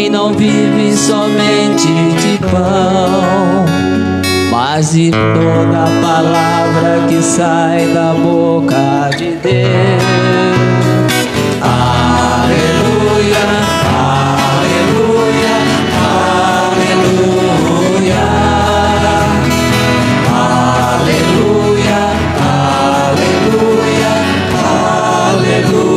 homem não vive somente de pão, mas de toda palavra que sai da boca de Deus. Aleluia, aleluia, aleluia, aleluia, aleluia, aleluia.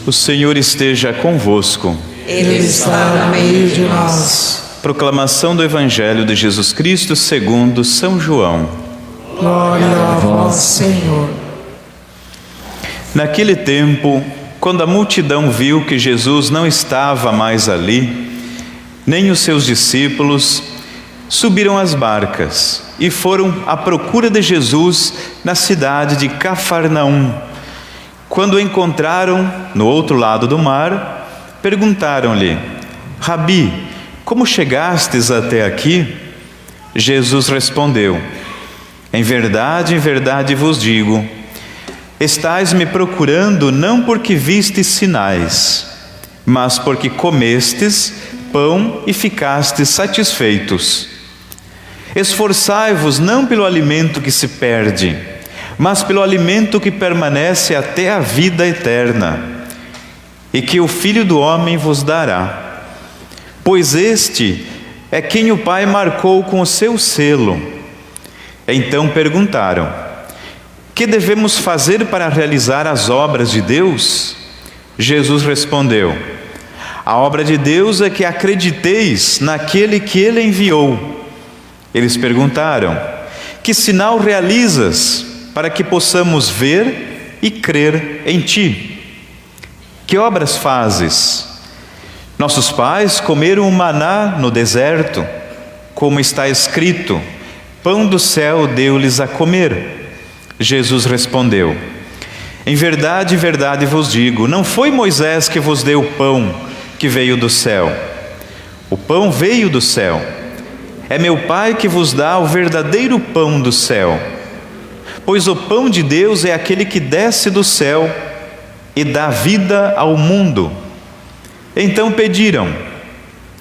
O Senhor esteja convosco. Ele está no meio de nós. Proclamação do Evangelho de Jesus Cristo segundo São João. Glória a vós, Senhor. Naquele tempo, quando a multidão viu que Jesus não estava mais ali, nem os seus discípulos, subiram às barcas e foram à procura de Jesus na cidade de Cafarnaum. Quando o encontraram no outro lado do mar, perguntaram-lhe: Rabi, como chegastes até aqui? Jesus respondeu: em verdade vos digo, estais me procurando não porque vistes sinais, mas porque comestes pão e ficastes satisfeitos. Esforçai-vos não pelo alimento que se perde, mas pelo alimento que permanece até a vida eterna, e que o Filho do Homem vos dará. Pois este é quem o Pai marcou com o seu selo. Então perguntaram: que devemos fazer para realizar as obras de Deus? Jesus respondeu: a obra de Deus é que acrediteis naquele que Ele enviou. Eles perguntaram: que sinal realizas para que possamos ver e crer em Ti? Que obras fazes? Nossos pais comeram o maná no deserto, como está escrito: pão do céu deu-lhes a comer. Jesus respondeu: em verdade vos digo, não foi Moisés que vos deu o pão que veio do céu. O pão veio do céu. É meu Pai que vos dá o verdadeiro pão do céu. Pois o pão de Deus é aquele que desce do céu e dá vida ao mundo. Então pediram: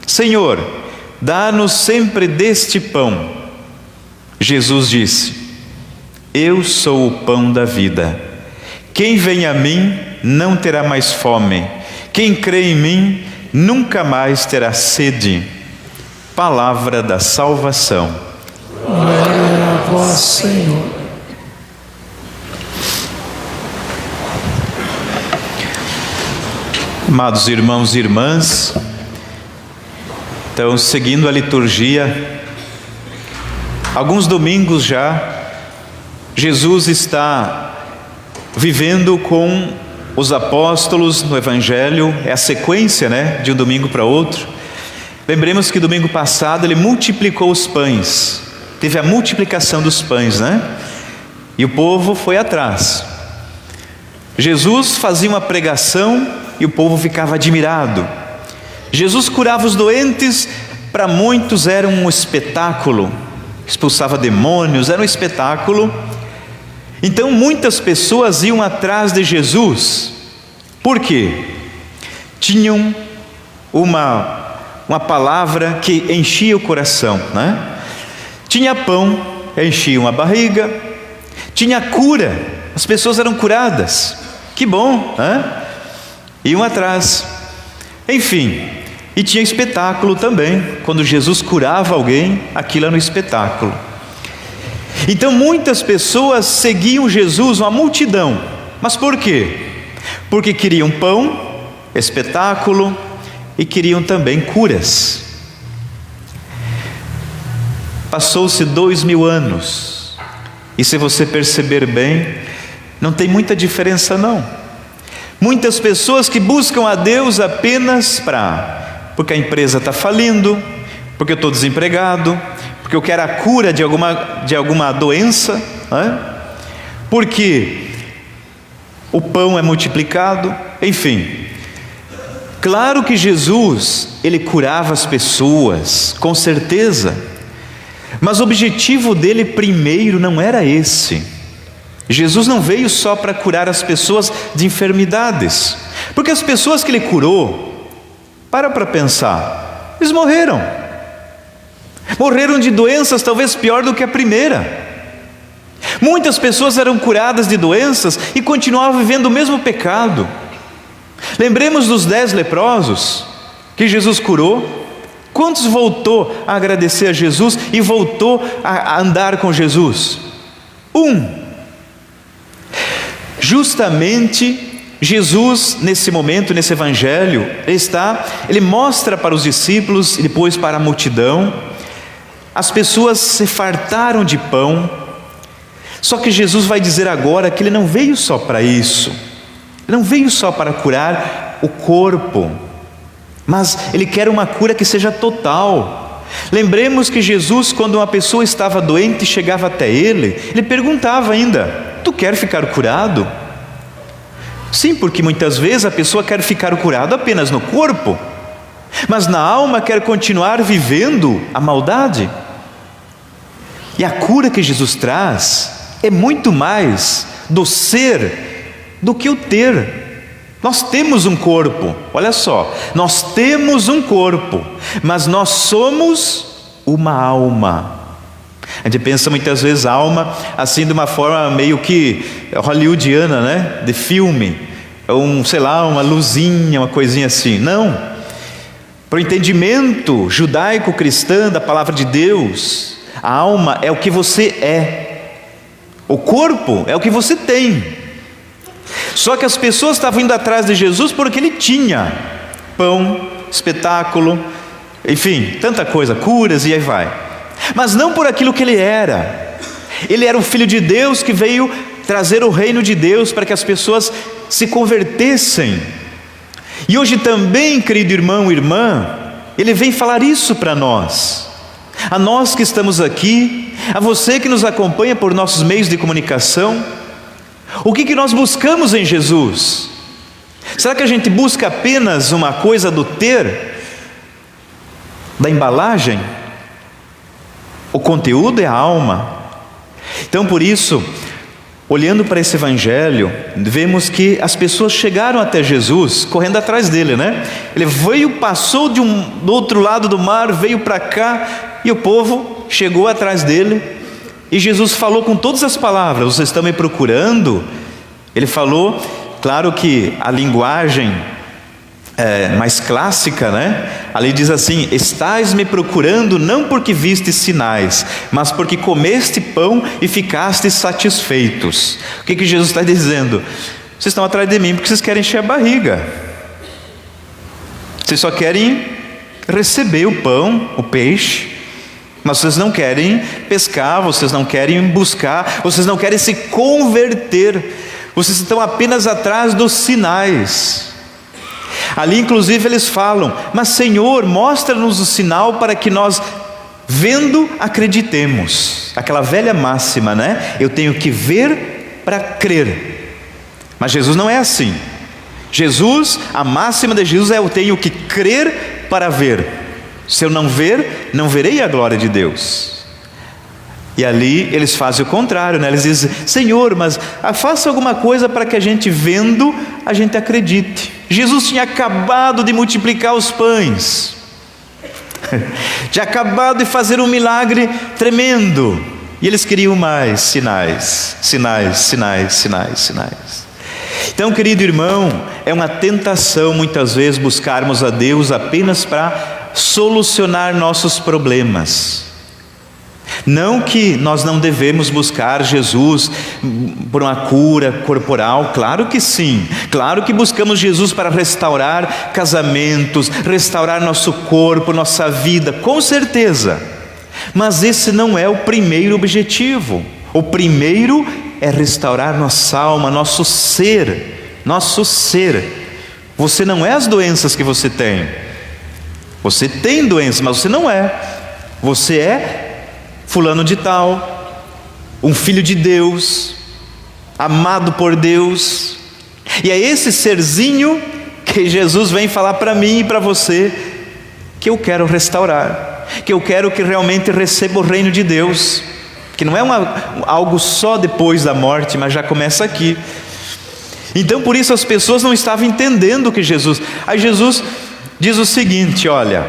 Senhor, dá-nos sempre deste pão. Jesus disse: eu sou o pão da vida. Quem vem a mim não terá mais fome. Quem crê em mim nunca mais terá sede. Palavra da salvação. Glória a vós, Senhor. Amados irmãos e irmãs, então, seguindo a liturgia, alguns domingos já, Jesus está vivendo com os apóstolos no Evangelho, é a sequência, de um domingo para outro. Lembremos que domingo passado ele multiplicou os pães, teve a multiplicação dos pães, e o povo foi atrás. Jesus fazia uma pregação e o povo ficava admirado. Jesus curava os doentes, para muitos era um espetáculo, expulsava demônios, era um espetáculo. Então muitas pessoas iam atrás de Jesus. Por quê? Tinham uma palavra que enchia o coração, Tinha pão, enchiam a barriga. Tinha cura, as pessoas eram curadas. Que bom, Iam atrás. Enfim, e tinha espetáculo também. Quando Jesus curava alguém, aquilo era um espetáculo. Então muitas pessoas seguiam Jesus, uma multidão. Mas por quê? Porque queriam pão, espetáculo e queriam também curas. Passou-se 2000 anos, e se você perceber bem, não tem muita diferença não. Muitas pessoas que buscam a Deus apenas porque a empresa está falindo, porque eu estou desempregado, porque eu quero a cura de alguma doença, porque o pão é multiplicado, enfim. Claro que Jesus, ele curava as pessoas, com certeza, mas o objetivo dele primeiro não era esse. Jesus não veio só para curar as pessoas de enfermidades, Porque as pessoas que ele curou, para pensar, eles morreram. Morreram de doenças talvez pior do que a primeira. Muitas pessoas eram curadas de doenças e continuavam vivendo o mesmo pecado. Lembremos dos 10 leprosos que Jesus curou. Quantos voltou a agradecer a Jesus e voltou a andar com Jesus? 1. Justamente Jesus, nesse momento, nesse evangelho, ele mostra para os discípulos e depois para a multidão. As pessoas se fartaram de pão. Só que Jesus vai dizer agora que ele não veio só para isso. Ele não veio só para curar o corpo, mas ele quer uma cura que seja total. Lembremos que Jesus, quando uma pessoa estava doente e chegava até ele perguntava ainda: tu quer ficar curado? Sim, porque muitas vezes a pessoa quer ficar curado apenas no corpo, mas na alma quer continuar vivendo a maldade. E a cura que Jesus traz é muito mais do ser do que o ter. Nós temos um corpo, olha só, nós temos um corpo, mas nós somos uma alma. A gente pensa muitas vezes alma assim de uma forma meio que hollywoodiana, né? De filme, sei lá, uma luzinha, uma coisinha assim. Não. Para o entendimento judaico-cristão da palavra de Deus, a alma é o que você é. O corpo é o que você tem. Só que as pessoas estavam indo atrás de Jesus porque ele tinha pão, espetáculo, enfim, tanta coisa, curas e aí vai. Mas não por aquilo que ele era. Ele era o Filho de Deus que veio trazer o reino de Deus para que as pessoas se convertessem. E hoje também, querido irmão e irmã, ele vem falar isso para nós. A nós que estamos aqui, a você que nos acompanha por nossos meios de comunicação. O que nós buscamos em Jesus? Será que a gente busca apenas uma coisa do ter, da embalagem? O conteúdo é a alma. Então por isso, olhando para esse evangelho, vemos que as pessoas chegaram até Jesus, correndo atrás dele, né? Ele veio, passou do outro lado do mar, veio para cá, e o povo chegou atrás dele, e Jesus falou com todas as palavras: vocês estão me procurando? Ele falou, claro que a linguagem mais clássica, né? Ali diz assim: estais me procurando não porque vistes sinais, mas porque comeste pão e ficastes satisfeitos. O que Jesus está dizendo? Vocês estão atrás de mim porque vocês querem encher a barriga. Vocês só querem receber o pão, o peixe, mas vocês não querem pescar, vocês não querem buscar, vocês não querem se converter. Vocês estão apenas atrás dos sinais. Ali inclusive eles falam: mas Senhor, mostra-nos o sinal para que nós, vendo, acreditemos. Aquela velha máxima, né? Eu tenho que ver para crer. Mas Jesus não é assim. Jesus, a máxima de Jesus é: eu tenho que crer para ver. Se eu não ver, não verei a glória de Deus. E ali eles fazem o contrário, né? Eles dizem: Senhor, mas faça alguma coisa para que a gente vendo, a gente acredite. Jesus tinha acabado de multiplicar os pães, tinha acabado de fazer um milagre tremendo, e eles queriam mais sinais, sinais, sinais, sinais, sinais. Então, querido irmão, é uma tentação muitas vezes buscarmos a Deus apenas para solucionar nossos problemas. Não que nós não devemos buscar Jesus por uma cura corporal, claro que sim. Claro que buscamos Jesus para restaurar casamentos, restaurar nosso corpo, nossa vida, com certeza. Mas esse não é o primeiro objetivo. O primeiro é restaurar nossa alma, nosso ser, nosso ser. Você não é as doenças que você tem. Você tem doenças, mas você não é. Você é fulano de tal, um filho de Deus, amado por Deus. E é esse serzinho que Jesus vem falar para mim e para você que eu quero restaurar, que eu quero que realmente receba o reino de Deus, que não é algo só depois da morte, mas já começa aqui. Então por isso as pessoas não estavam entendendo o que Jesus... Aí Jesus diz o seguinte, olha,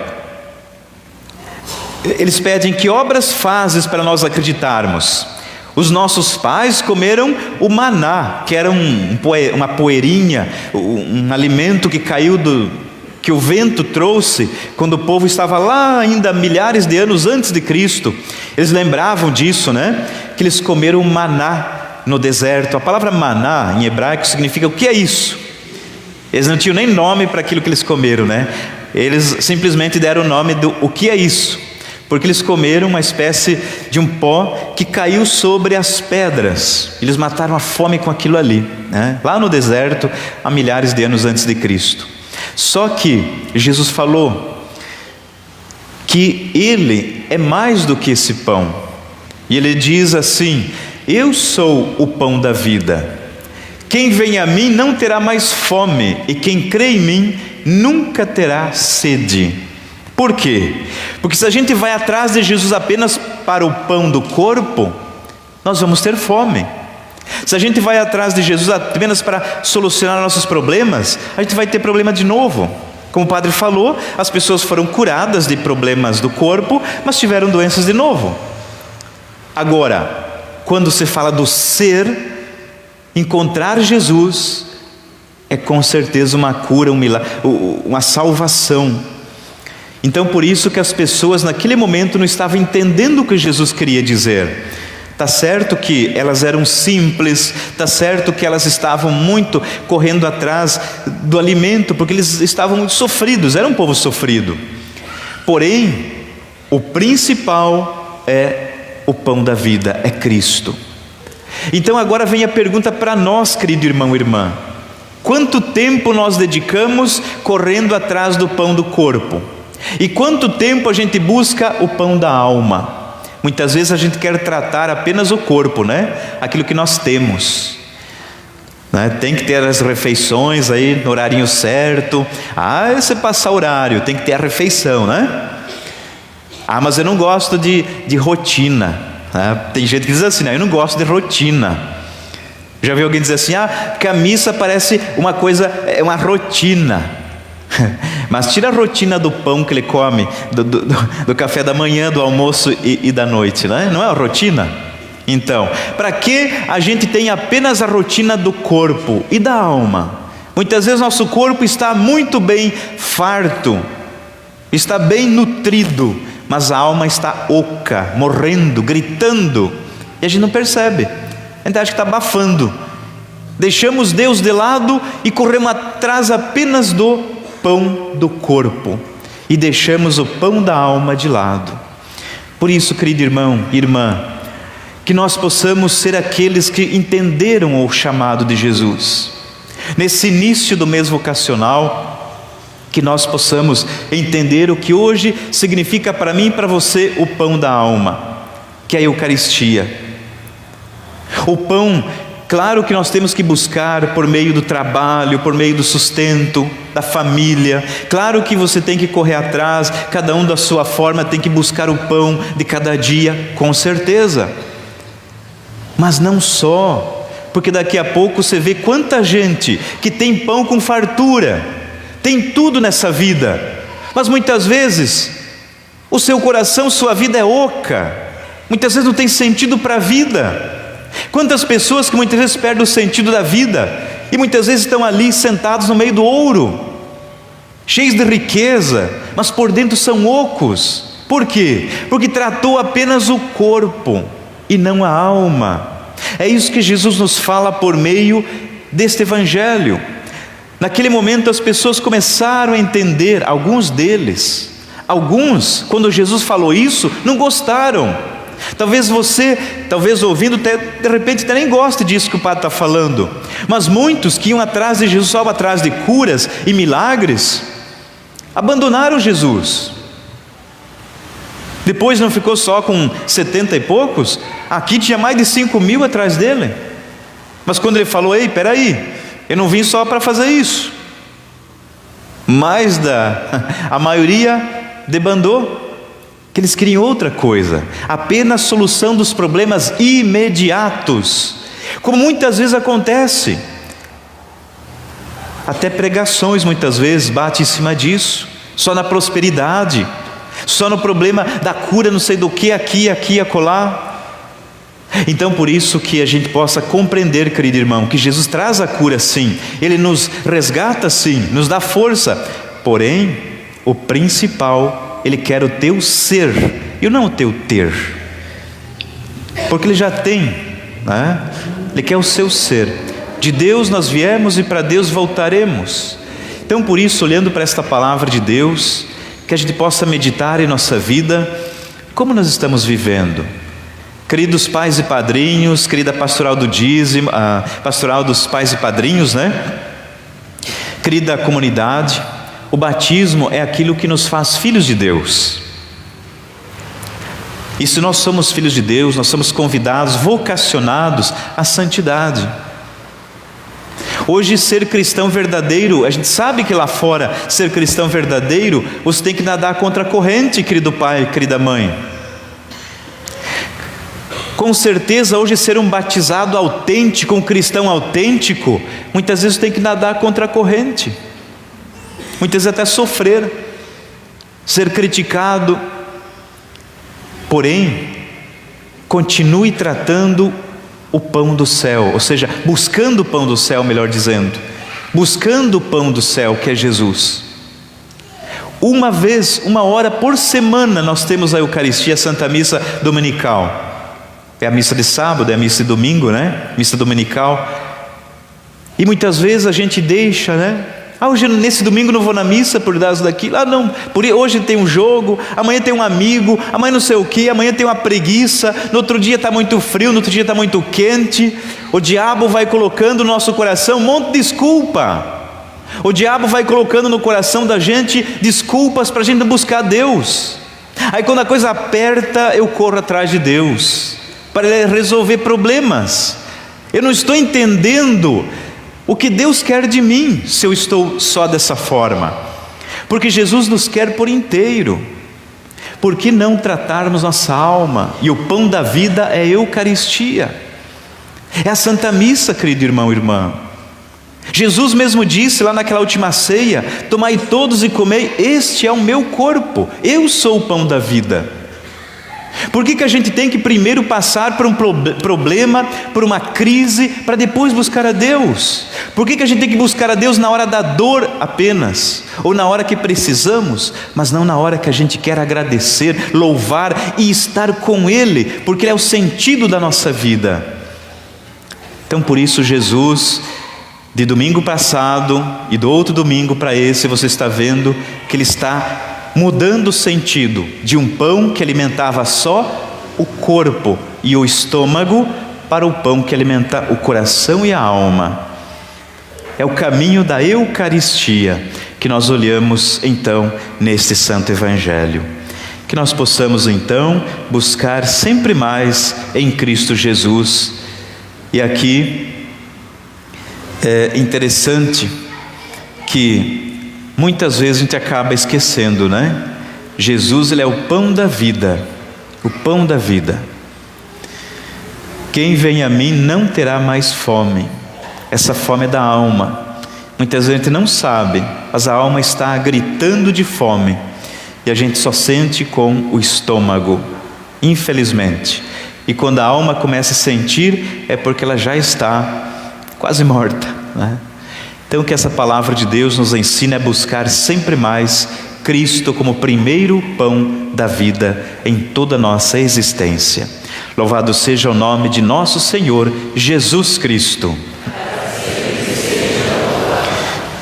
eles pedem: que obras fazes para nós acreditarmos? Os nossos pais comeram o maná, que era uma poeirinha, um alimento que caiu que o vento trouxe quando o povo estava lá ainda milhares de anos antes de Cristo. Eles lembravam disso, né? Que eles comeram maná no deserto. A palavra maná em hebraico significa: o que é isso? Eles não tinham nem nome para aquilo que eles comeram, né? Eles simplesmente deram o nome do o que é isso, porque eles comeram uma espécie de um pó que caiu sobre as pedras. Eles mataram a fome com aquilo ali, né? Lá no deserto, há milhares de anos antes de Cristo. Só que Jesus falou que Ele é mais do que esse pão. E Ele diz assim: eu sou o pão da vida. Quem vem a mim não terá mais fome, e quem crê em mim nunca terá sede. Por quê? Porque se a gente vai atrás de Jesus apenas para o pão do corpo, nós vamos ter fome. Se a gente vai atrás de Jesus apenas para solucionar nossos problemas, a gente vai ter problema de novo. Como o padre falou, as pessoas foram curadas de problemas do corpo, mas tiveram doenças de novo. Agora, quando se fala do ser, encontrar Jesus é com certeza uma cura, um milagre, uma salvação. Então por isso que as pessoas naquele momento não estavam entendendo o que Jesus queria dizer. Está certo que elas eram simples, está certo que elas estavam muito correndo atrás do alimento, porque eles estavam muito sofridos, era um povo sofrido. Porém, o principal é o pão da vida, é Cristo. Então agora vem a pergunta para nós, querido irmão e irmã: quanto tempo nós dedicamos correndo atrás do pão do corpo? E quanto tempo a gente busca o pão da alma? Muitas vezes a gente quer tratar apenas o corpo, né? Aquilo que nós temos, né? Tem que ter as refeições aí no horário certo. Você passa horário, tem que ter a refeição, né? Mas eu não gosto de rotina, né? Tem gente que diz assim: eu não gosto de rotina. Já vi alguém dizer assim: que a missa parece uma coisa, é uma rotina. Mas tira a rotina do pão que ele come, do café da manhã, do almoço e da noite, né? Não é a rotina? Então, para que a gente tem apenas a rotina do corpo e da alma? Muitas vezes nosso corpo está muito bem farto, está bem nutrido, mas a alma está oca, morrendo, gritando, e a gente não percebe. A gente acha que está abafando. Deixamos Deus de lado e corremos atrás apenas do pão do corpo, e deixamos o pão da alma de lado. Por isso, querido irmão e irmã, que nós possamos ser aqueles que entenderam o chamado de Jesus. Nesse início do mês vocacional, que nós possamos entender o que hoje significa para mim e para você o pão da alma, que é a Eucaristia. O pão, claro que nós temos que buscar por meio do trabalho, por meio do sustento, da família. Claro que você tem que correr atrás, cada um da sua forma tem que buscar o pão de cada dia, com certeza. Mas não só, porque daqui a pouco você vê quanta gente que tem pão com fartura, tem tudo nessa vida, mas muitas vezes o seu coração, sua vida é oca, muitas vezes não tem sentido para a vida. Quantas pessoas que muitas vezes perdem o sentido da vida e muitas vezes estão ali sentados no meio do ouro, cheios de riqueza, mas por dentro são ocos. Por quê? Porque tratou apenas o corpo e não a alma. É isso que Jesus nos fala por meio deste evangelho. Naquele momento as pessoas começaram a entender, alguns quando Jesus falou isso, não gostaram. Talvez você, ouvindo, de repente até nem goste disso que o padre está falando. Mas muitos que iam atrás de Jesus, só atrás de curas e milagres, abandonaram Jesus. Depois não ficou só com 70 e poucos, aqui tinha mais de 5.000 atrás dele. Mas quando ele falou: ei, peraí, eu não vim só para fazer isso, mas a maioria debandou, que eles queriam outra coisa, apenas solução dos problemas imediatos, como muitas vezes acontece. Até pregações muitas vezes batem em cima disso, só na prosperidade, só no problema da cura, não sei do que, aqui, acolá. Então por isso que a gente possa compreender, querido irmão, que Jesus traz a cura sim, Ele nos resgata sim, nos dá força, porém o principal, Ele quer o teu ser e não o teu ter, porque Ele já tem, né? Ele quer o seu ser. De Deus nós viemos e para Deus voltaremos. Então por isso, olhando para esta palavra de Deus, que a gente possa meditar em nossa vida, como nós estamos vivendo. Queridos pais e padrinhos, querida pastoral do dízimo, a pastoral dos pais e padrinhos, né? Querida comunidade, o batismo é aquilo que nos faz filhos de Deus. E se nós somos filhos de Deus, nós somos convidados, vocacionados à santidade. Hoje ser cristão verdadeiro, a gente sabe que lá fora ser cristão verdadeiro, você tem que nadar contra a corrente, querido pai, querida mãe. Com certeza hoje ser um batizado autêntico, um cristão autêntico, muitas vezes tem que nadar contra a corrente, muitas vezes até sofrer, ser criticado. Porém, continue tratando o pão do céu, ou seja, buscando o pão do céu, melhor dizendo, buscando o pão do céu que é Jesus. Uma vez, 1 hora por semana nós temos a Eucaristia, a Santa Missa Dominical. É a missa de sábado, é a missa de domingo, né? Missa dominical. E muitas vezes a gente deixa, né? Hoje nesse domingo não vou na missa por causa daquilo. Não, hoje tem um jogo, amanhã tem um amigo, amanhã não sei o que, amanhã tem uma preguiça, no outro dia está muito frio, no outro dia está muito quente. O diabo vai colocando no nosso coração um monte de desculpa. O diabo vai colocando no coração da gente desculpas para a gente buscar Deus. Aí quando a coisa aperta, eu corro atrás de Deus para resolver problemas. Eu não estou entendendo o que Deus quer de mim se eu estou só dessa forma, porque Jesus nos quer por inteiro. Por que não tratarmos nossa alma? E o pão da vida é a Eucaristia, é a Santa Missa, querido irmão e irmã. Jesus mesmo disse lá naquela última ceia: tomai todos e comei, este é o meu corpo, eu sou o pão da vida. Por que a gente tem que primeiro passar por um problema, por uma crise, para depois buscar a Deus? Por que a gente tem que buscar a Deus na hora da dor apenas? Ou na hora que precisamos, mas não na hora que a gente quer agradecer, louvar e estar com Ele, porque Ele é o sentido da nossa vida. Então por isso Jesus, de domingo passado e do outro domingo para esse, você está vendo que Ele está mudando o sentido de um pão que alimentava só o corpo e o estômago para o pão que alimenta o coração e a alma. É o caminho da Eucaristia que nós olhamos então neste Santo Evangelho. Que nós possamos então buscar sempre mais em Cristo Jesus. E aqui é interessante que muitas vezes a gente acaba esquecendo, né? Jesus, Ele é o pão da vida, o pão da vida. Quem vem a mim não terá mais fome. Essa fome é da alma. Muitas vezes a gente não sabe, mas a alma está gritando de fome e a gente só sente com o estômago, infelizmente. E quando a alma começa a sentir, é porque ela já está quase morta, né? Então que essa palavra de Deus nos ensine a buscar sempre mais Cristo como primeiro pão da vida em toda a nossa existência. Louvado seja o nome de nosso Senhor Jesus Cristo.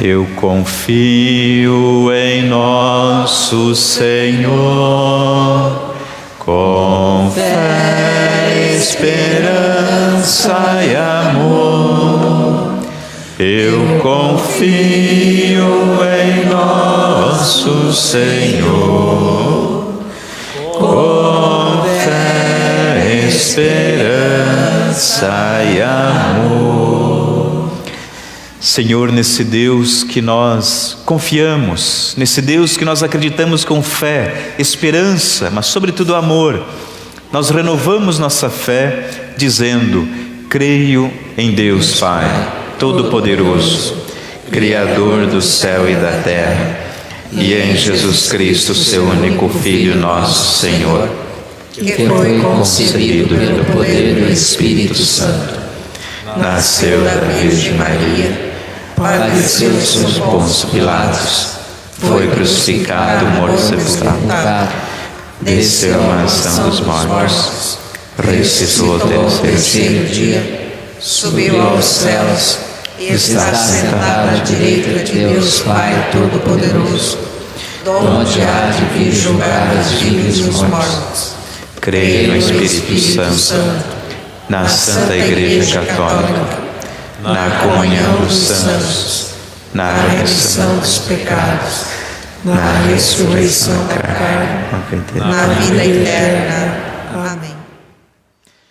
Eu confio em nosso Senhor, com fé, esperança e amor. Eu confio em nosso Senhor, com fé, esperança e amor. Senhor, nesse Deus que nós confiamos, nesse Deus que nós acreditamos com fé, esperança, mas sobretudo amor, nós renovamos nossa fé dizendo: creio em Deus Pai Todo-Poderoso, Criador do céu e da terra, e em Jesus Cristo, seu único Filho, nosso Senhor, que foi concebido pelo poder do Espírito Santo, nasceu da Virgem Maria, padeceu sob Pôncio Pilatos, foi crucificado, morto e sepultado, desceu à mansão dos mortos, ressuscitou ao terceiro dia, subiu aos céus e está sentado à direita de Deus Pai Todo-Poderoso, donde há de vir julgar os vivos e os mortos. creio no Espírito Santo, na Santa Igreja Católica, na comunhão dos santos, na remissão dos pecados, na ressurreição da carne, na vida eterna.